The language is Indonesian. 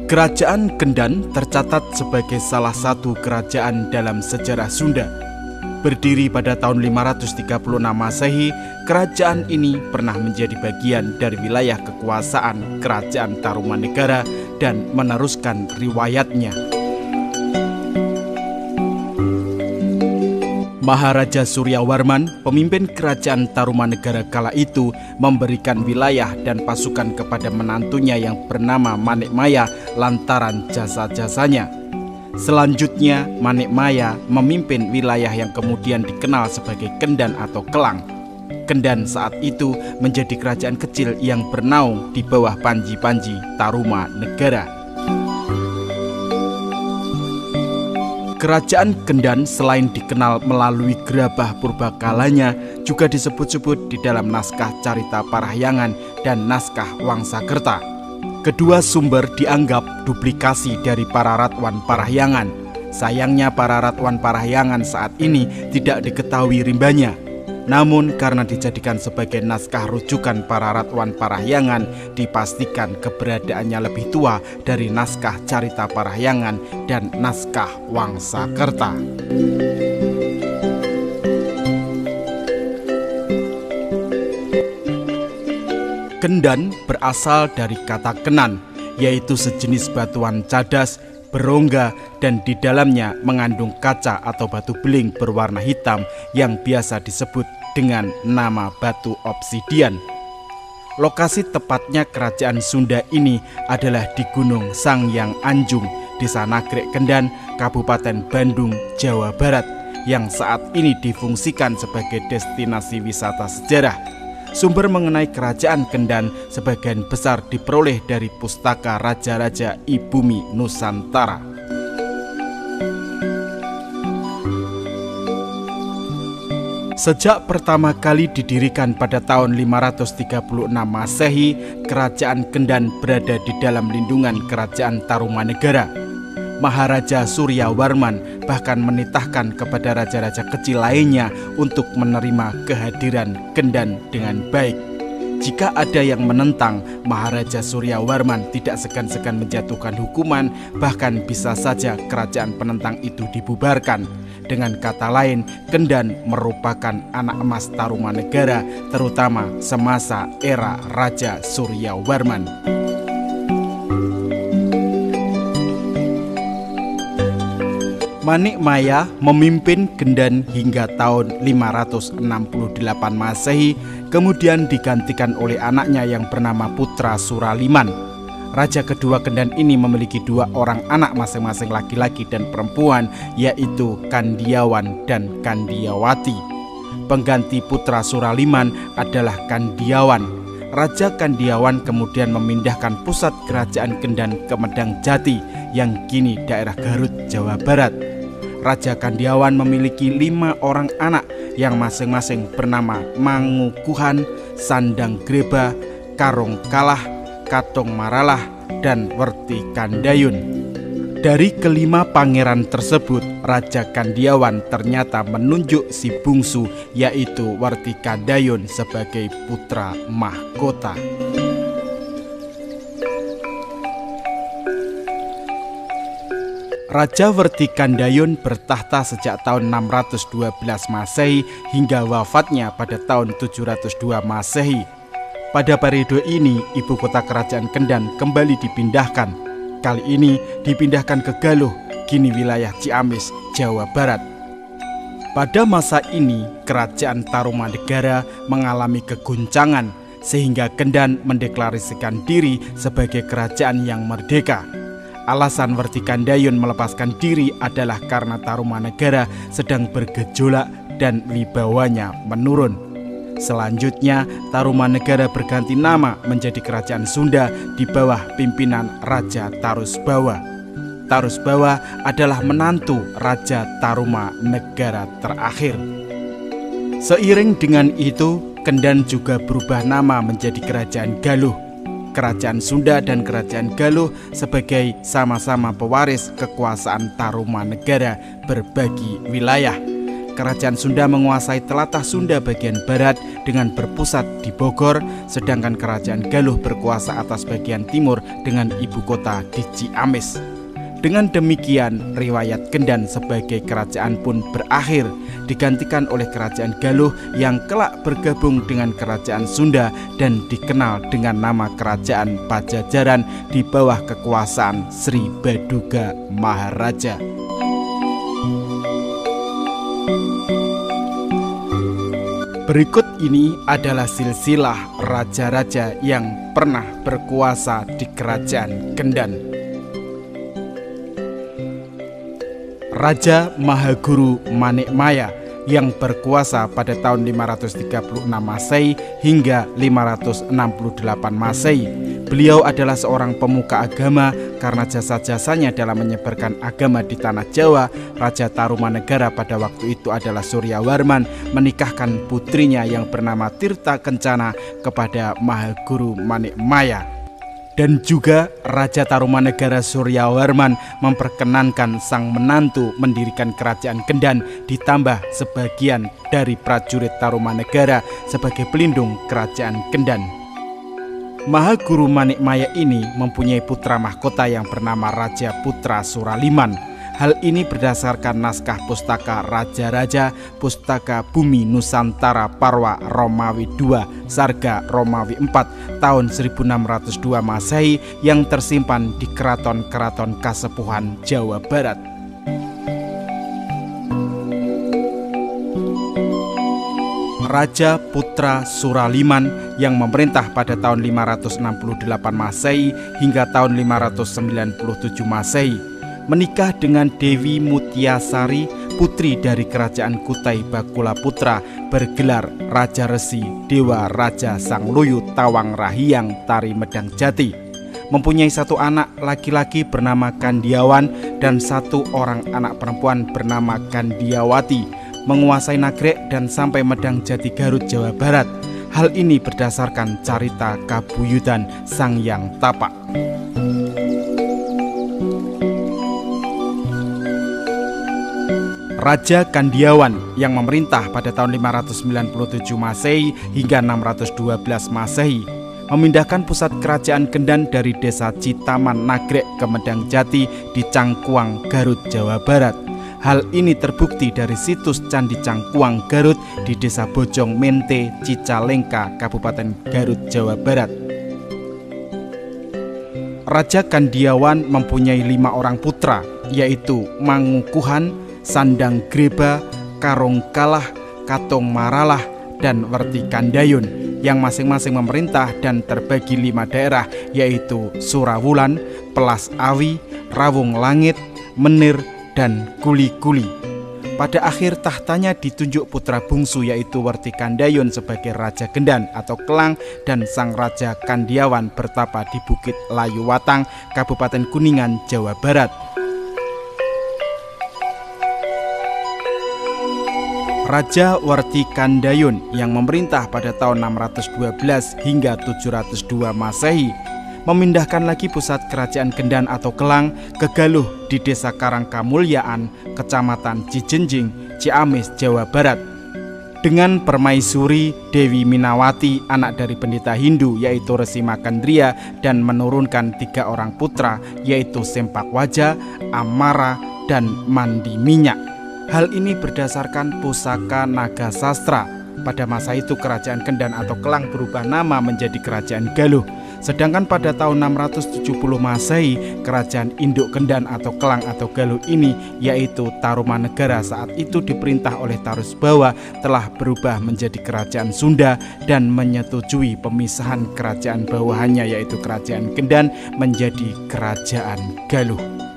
Kerajaan Kendan tercatat sebagai salah satu kerajaan dalam sejarah Sunda. Berdiri pada tahun 536 Masehi, kerajaan ini pernah menjadi bagian dari wilayah kekuasaan Kerajaan Tarumanegara dan meneruskan riwayatnya. Maharaja Suryawarman, pemimpin Kerajaan Tarumanegara kala itu, memberikan wilayah dan pasukan kepada menantunya yang bernama Manikmaya lantaran jasa-jasanya. Selanjutnya, Manikmaya memimpin wilayah yang kemudian dikenal sebagai Kendan atau Kelang. Kendan saat itu menjadi kerajaan kecil yang bernaung di bawah Panji-Panji Tarumanegara. Kerajaan Kendan selain dikenal melalui gerabah purbakalanya, juga disebut-sebut di dalam naskah Carita Parahyangan dan naskah Wangsakerta. Kedua sumber dianggap duplikasi dari Pararatwan Parahyangan. Sayangnya Pararatwan Parahyangan saat ini tidak diketahui rimbanya. Namun karena dijadikan sebagai naskah rujukan Pararatwan Parahyangan, dipastikan keberadaannya lebih tua dari naskah Carita Parahyangan dan naskah Wangsakerta. Kendan berasal dari kata kenan, yaitu sejenis batuan cadas, berongga, dan di dalamnya mengandung kaca atau batu beling berwarna hitam yang biasa disebut dengan nama batu obsidian. Lokasi tepatnya kerajaan Sunda ini adalah di Gunung Sangyang Anjung, Desa Nagrek Kendan, Kabupaten Bandung, Jawa Barat, yang saat ini difungsikan sebagai destinasi wisata sejarah. Sumber mengenai kerajaan Kendan sebagian besar diperoleh dari Pustaka Raja-Raja Ibumi Nusantara. Sejak pertama kali didirikan pada tahun 536 Masehi, kerajaan Kendan berada di dalam lindungan Kerajaan Tarumanegara. Maharaja Suryawarman bahkan menitahkan kepada raja-raja kecil lainnya untuk menerima kehadiran Kendan dengan baik. Jika ada yang menentang, Maharaja Suryawarman tidak segan-segan menjatuhkan hukuman, bahkan bisa saja kerajaan penentang itu dibubarkan. Dengan kata lain, Kendan merupakan anak emas Tarumanegara, terutama semasa era Raja Suryawarman. Manikmaya memimpin Kendan hingga tahun 568 Masehi, kemudian digantikan oleh anaknya yang bernama Putra Suraliman. Raja kedua Kendan ini memiliki dua orang anak masing-masing laki-laki dan perempuan, yaitu Kandiawan dan Kandiawati. Pengganti Putra Suraliman adalah Kandiawan. Raja Kandiawan kemudian memindahkan pusat kerajaan Kendan ke Medang Jati yang kini daerah Garut, Jawa Barat. Raja Kandiawan memiliki 5 orang anak yang masing-masing bernama Mangukuhan, Sandang Greba, Karong Kalah, Katong Maralah, dan Werti Kandayun. Dari kelima pangeran tersebut, Raja Kandiawan ternyata menunjuk si bungsu, yaitu Werti Kandayun, sebagai putra mahkota. Raja Werti Kandayun bertahta sejak tahun 612 Masehi hingga wafatnya pada tahun 702 Masehi. Pada periode ini, ibu kota kerajaan Kendan kembali dipindahkan. Kali ini dipindahkan ke Galuh, kini wilayah Ciamis, Jawa Barat. Pada masa ini, kerajaan Tarumanegara mengalami keguncangan, sehingga Kendan mendeklarasikan diri sebagai kerajaan yang merdeka. Alasan Werti Kandayun melepaskan diri adalah karena Tarumanegara sedang bergejolak dan wibawanya menurun. Selanjutnya, Tarumanegara berganti nama menjadi Kerajaan Sunda di bawah pimpinan Raja Tarusbawa. Tarusbawa adalah menantu Raja Tarumanegara terakhir. Seiring dengan itu, Kendan juga berubah nama menjadi Kerajaan Galuh. Kerajaan Sunda dan Kerajaan Galuh sebagai sama-sama pewaris kekuasaan Tarumanegara berbagi wilayah. Kerajaan Sunda menguasai telatah Sunda bagian barat dengan berpusat di Bogor, sedangkan Kerajaan Galuh berkuasa atas bagian timur dengan ibu kota di Ciamis. Dengan demikian, riwayat Kendan sebagai kerajaan pun berakhir, digantikan oleh Kerajaan Galuh yang kelak bergabung dengan Kerajaan Sunda dan dikenal dengan nama Kerajaan Pajajaran di bawah kekuasaan Sri Baduga Maharaja. Berikut ini adalah silsilah raja-raja yang pernah berkuasa di Kerajaan Kendan. Raja Mahaguru Manikmaya yang berkuasa pada tahun 536 Masehi hingga 568 Masehi. Beliau adalah seorang pemuka agama karena jasa-jasanya dalam menyebarkan agama di tanah Jawa. Raja Tarumanegara pada waktu itu adalah Suryawarman menikahkan putrinya yang bernama Tirta Kencana kepada Mahaguru Manikmaya. Dan juga Raja Tarumanegara Suryawarman memperkenankan sang menantu mendirikan kerajaan Kendan, ditambah sebagian dari prajurit Tarumanegara sebagai pelindung kerajaan Kendan. Mahaguru Manikmaya ini mempunyai putra mahkota yang bernama Raja Putra Suraliman. Hal ini berdasarkan naskah Pustaka Raja-Raja, Pustaka Bumi Nusantara Parwa Romawi II, Sarga Romawi IV, tahun 1602 Masehi yang tersimpan di keraton-keraton Kasepuhan Jawa Barat. Raja Putra Suraliman yang memerintah pada tahun 568 Masehi hingga tahun 597 Masehi menikah dengan Dewi Mutyasari, putri dari kerajaan Kutai Bakula Putra, bergelar Raja Resi Dewa Raja Sang Loyo Tawang Rahiang Tari Medang Jati. Mempunyai satu anak laki-laki bernama Kandiawan dan satu orang anak perempuan bernama Kandiawati. Menguasai Nagrek dan sampai Medang Jati Garut, Jawa Barat. Hal ini berdasarkan carita Kabuyutan Sang Hyang Tapak. Raja Kandiawan yang memerintah pada tahun 597 Masehi hingga 612 Masehi memindahkan pusat kerajaan Kendan dari desa Citaman Nagrek ke Medang Jati di Cangkuang, Garut, Jawa Barat. Hal ini terbukti dari situs Candi Cangkuang Garut di desa Bojong Mente, Cicalengka, Kabupaten Garut, Jawa Barat. Raja Kandiawan mempunyai 5 orang putra, yaitu Mangukuhan, Sandang Greba, Karong Kalah, Katong Maralah, dan Werti Kandayun yang masing-masing memerintah dan terbagi 5 daerah, yaitu Surawulan, Pelas Awi, Rawung Langit, Menir, dan Kuli-Kuli. Pada akhir tahtanya ditunjuk putra bungsu yaitu Werti Kandayun sebagai Raja Kendan atau Kelang, dan sang Raja Kandiawan bertapa di Bukit Layuwatang, Kabupaten Kuningan, Jawa Barat. Raja Werti Kandayun yang memerintah pada tahun 612 hingga 702 Masehi memindahkan lagi pusat kerajaan Kendan atau Kelang ke Galuh di Desa Karangkamulyaan, Kecamatan Cijenjing, Ciamis, Jawa Barat. Dengan permaisuri Dewi Minawati, anak dari pendeta Hindu yaitu Resi Makandria, dan menurunkan 3 orang putra yaitu Sempak Wajah, Amara, dan Mandi Minyak. Hal ini berdasarkan Pusaka Naga Sastra. Pada masa itu kerajaan Kendan atau Kelang berubah nama menjadi Kerajaan Galuh. Sedangkan pada tahun 670 Masehi, kerajaan induk Kendan atau Kelang atau Galuh ini yaitu Tarumanegara saat itu diperintah oleh Tarusbawa telah berubah menjadi Kerajaan Sunda dan menyetujui pemisahan kerajaan bawahannya yaitu Kerajaan Kendan menjadi Kerajaan Galuh.